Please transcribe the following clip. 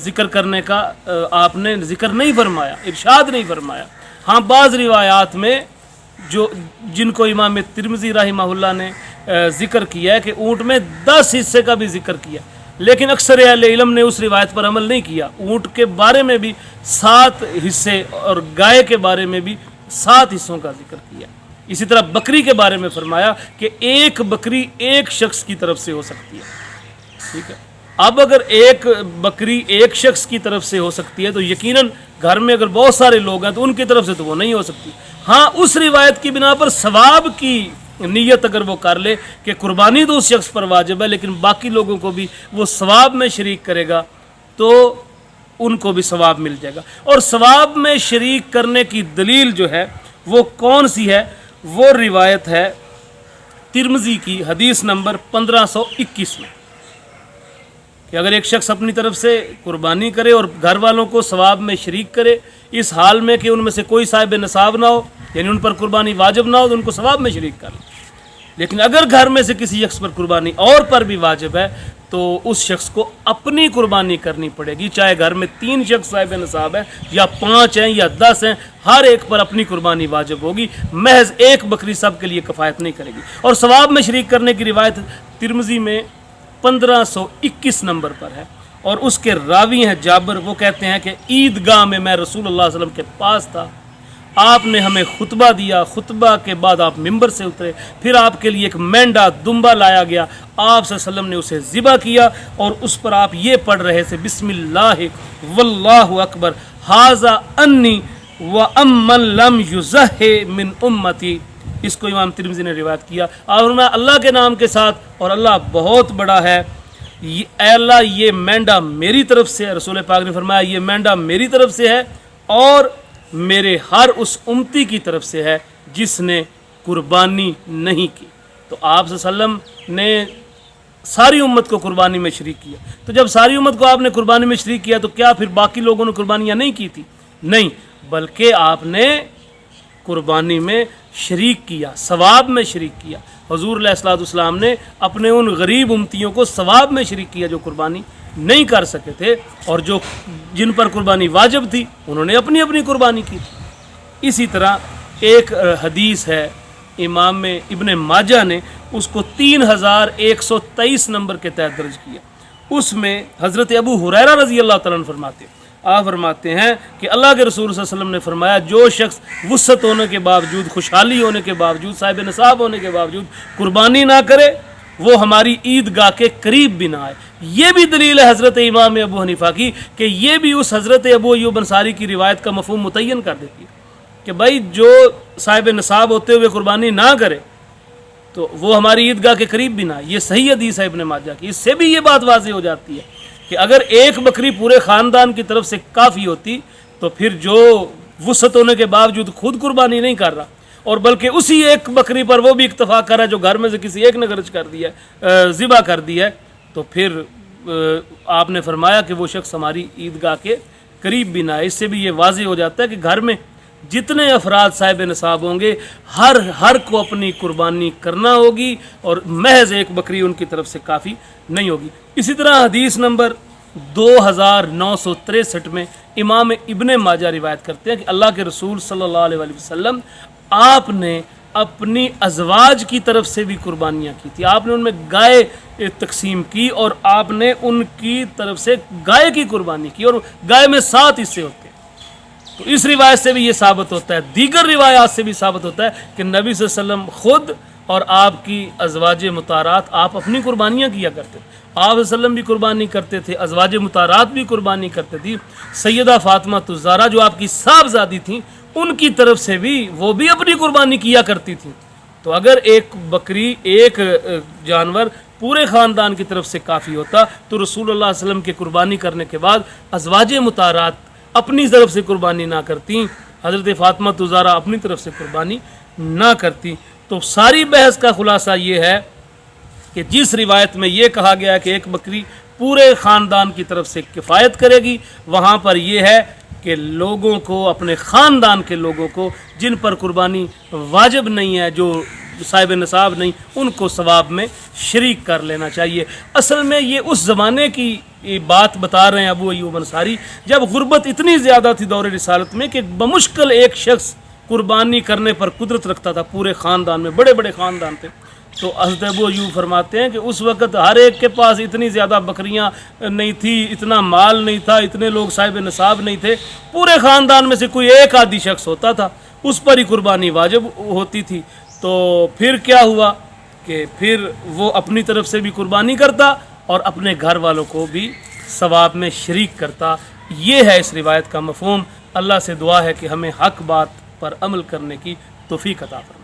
ذکر کرنے کا آپ نے ذکر نہیں فرمایا، ارشاد نہیں فرمایا۔ ہاں بعض روایات میں جن کو امام ترمذی رحمہ اللہ نے ذکر کیا ہے کہ اونٹ میں 10 حصے کا بھی ذکر کیا، لیکن اکثر اہل علم نے اس روایت پر عمل نہیں کیا۔ اونٹ کے بارے میں بھی 7 حصے اور گائے کے بارے میں بھی 7 حصوں کا ذکر کیا۔ اسی طرح بکری کے بارے میں فرمایا کہ ایک بکری ایک شخص کی طرف سے ہو سکتی ہے، ٹھیک ہے۔ اب اگر ایک بکری ایک شخص کی طرف سے ہو سکتی ہے تو یقیناً گھر میں اگر بہت سارے لوگ ہیں تو ان کی طرف سے تو وہ نہیں ہو سکتی۔ ہاں اس روایت کی بنا پر ثواب کی نیت اگر وہ کر لے کہ قربانی تو اس شخص پر واجب ہے لیکن باقی لوگوں کو بھی وہ ثواب میں شریک کرے گا تو ان کو بھی ثواب مل جائے گا۔ اور ثواب میں شریک کرنے کی دلیل جو ہے وہ کون سی ہے؟ وہ روایت ہے ترمذی کی حدیث نمبر 1521 میں کہ اگر ایک شخص اپنی طرف سے قربانی کرے اور گھر والوں کو ثواب میں شریک کرے اس حال میں کہ ان میں سے کوئی صاحب نصاب نہ ہو، یعنی ان پر قربانی واجب نہ ہو تو ان کو ثواب میں شریک کر لے۔ لیکن اگر گھر میں سے کسی شخص پر قربانی اور پر بھی واجب ہے تو اس شخص کو اپنی قربانی کرنی پڑے گی، چاہے گھر میں 3 شخص صاحب نصاب ہیں یا 5 ہیں یا 10 ہیں، ہر ایک پر اپنی قربانی واجب ہوگی، محض ایک بکری سب کے لیے کفایت نہیں کرے گی۔ اور ثواب میں شریک کرنے کی روایت ترمذی میں 1521 نمبر پر ہے اور اس کے راوی ہیں جابر، وہ کہتے ہیں کہ عیدگاہ میں رسول اللہ صلی اللہ علیہ وسلم کے پاس تھا، آپ نے ہمیں خطبہ دیا، خطبہ کے بعد آپ ممبر سے اترے، پھر آپ کے لیے ایک مینڈا دمبا لایا گیا، آپ صلی اللہ علیہ وسلم نے اسے ذبح کیا اور اس پر آپ یہ پڑھ رہے تھے بسم اللہ واللہ اکبر ھذا انی وامن لم یضح من امتی۔ اس کو امام ترمذی نے روایت کیا اور میں اللہ کے نام کے ساتھ اور اللہ بہت بڑا ہے، اے اللہ یہ مینڈا میری طرف سے ہے، رسول پاک نے فرمایا یہ مینڈا میری طرف سے ہے اور میرے ہر اس امتی کی طرف سے ہے جس نے قربانی نہیں کی۔ تو آپ صلی اللہ علیہ وسلم نے ساری امت کو قربانی میں شریک کیا، تو جب ساری امت کو آپ نے قربانی میں شریک کیا تو کیا پھر باقی لوگوں نے قربانیاں نہیں کی تھی؟ نہیں، بلکہ آپ نے قربانی میں شریک کیا، ثواب میں شریک کیا۔ حضور علیہ الصلوۃ والسلام نے اپنے ان غریب امتیوں کو ثواب میں شریک کیا جو قربانی نہیں کر سکے تھے، اور جن پر قربانی واجب تھی انہوں نے اپنی اپنی قربانی کی تھی۔ اسی طرح ایک حدیث ہے امام ابن ماجہ نے اس کو 3123 نمبر کے تحت درج کیا، اس میں حضرت ابو ہریرہ رضی اللہ تعالیٰ عنہ فرماتے ہیں، آپ فرماتے ہیں کہ اللہ کے رسول صلی اللہ علیہ وسلم نے فرمایا جو شخص وسعت ہونے کے باوجود، خوشحالی ہونے کے باوجود، صاحب نصاب ہونے کے باوجود قربانی نہ کرے وہ ہماری عیدگاہ کے قریب بھی نہ آئے۔ یہ بھی دلیل ہے حضرت امام ابو حنیفہ کی کہ یہ بھی اس حضرت ابو ایوب انصاری کی روایت کا مفہوم متعین کر دیتی ہے کہ بھائی جو صاحب نصاب ہوتے ہوئے قربانی نہ کرے تو وہ ہماری عیدگاہ کے قریب بھی نہ آئے۔ یہ صحیح حدیث ہے ابن ماجہ کی، اس سے بھی یہ بات واضح ہو جاتی ہے کہ اگر ایک بکری پورے خاندان کی طرف سے کافی ہوتی تو پھر جو وسعت ہونے کے باوجود خود قربانی نہیں کر رہا اور بلکہ اسی ایک بکری پر وہ بھی اکتفا کر رہا ہے جو گھر میں سے کسی ایک نے خرچ کر دیا ہے، ذبح کر دیا ہے، تو پھر آپ نے فرمایا کہ وہ شخص ہماری عیدگاہ کے قریب بھی نہ آئے۔ اس سے بھی یہ واضح ہو جاتا ہے کہ گھر میں جتنے افراد صاحب نصاب ہوں گے ہر کو اپنی قربانی کرنا ہوگی اور محض ایک بکری ان کی طرف سے کافی نہیں ہوگی۔ اسی طرح حدیث نمبر 2963 میں امام ابن ماجہ روایت کرتے ہیں کہ اللہ کے رسول صلی اللہ علیہ وسلم آپ نے اپنی ازواج کی طرف سے بھی قربانیاں کی تھی، آپ نے ان میں گائے تقسیم کی اور آپ نے ان کی طرف سے گائے کی قربانی کی اور گائے میں 7 حصے ہوتے ہیں۔ تو اس روایت سے بھی یہ ثابت ہوتا ہے، دیگر روایات سے بھی ثابت ہوتا ہے کہ نبی صلی اللہ علیہ وسلم خود اور آپ کی ازواج مطہرات آپ اپنی قربانیاں کیا کرتے تھے، آپ صلی اللہ علیہ وسلم بھی قربانی کرتے تھے، ازواج مطہرات بھی قربانی کرتے تھی، سیدہ فاطمہ الزہرا جو آپ کی صاحبزادی تھیں ان کی طرف سے بھی وہ بھی اپنی قربانی کیا کرتی تھیں۔ تو اگر ایک بکری ایک جانور پورے خاندان کی طرف سے کافی ہوتا تو رسول اللہ صلی اللہ علیہ وسلم کے قربانی کرنے کے بعد ازواج مطہرات اپنی طرف سے قربانی نہ کرتی، حضرت فاطمہ الزہرا اپنی طرف سے قربانی نہ کرتی۔ تو ساری بحث کا خلاصہ یہ ہے کہ جس روایت میں یہ کہا گیا ہے کہ ایک بکری پورے خاندان کی طرف سے کفایت کرے گی، وہاں پر یہ ہے کہ لوگوں کو، اپنے خاندان کے لوگوں کو جن پر قربانی واجب نہیں ہے، جو صاحب نصاب نہیں ان کو ثواب میں شریک کر لینا چاہیے۔ اصل میں یہ اس زمانے کی بات بتا رہے ہیں ابو ایوب انصاری جب غربت اتنی زیادہ تھی دور رسالت میں کہ بمشکل ایک شخص قربانی کرنے پر قدرت رکھتا تھا پورے خاندان میں، بڑے بڑے خاندان تھے۔ تو حضرت ابو ایوب فرماتے ہیں کہ اس وقت ہر ایک کے پاس اتنی زیادہ بکریاں نہیں تھی، اتنا مال نہیں تھا، اتنے لوگ صاحب نصاب نہیں تھے، پورے خاندان میں سے کوئی ایک آدھی شخص ہوتا تھا، اس پر ہی قربانی واجب ہوتی تھی۔ تو پھر کیا ہوا کہ پھر وہ اپنی طرف سے بھی قربانی کرتا اور اپنے گھر والوں کو بھی ثواب میں شریک کرتا۔ یہ ہے اس روایت کا مفہوم۔ اللہ سے دعا ہے کہ ہمیں حق بات پر عمل کرنے کی توفیق عطا فرمائے۔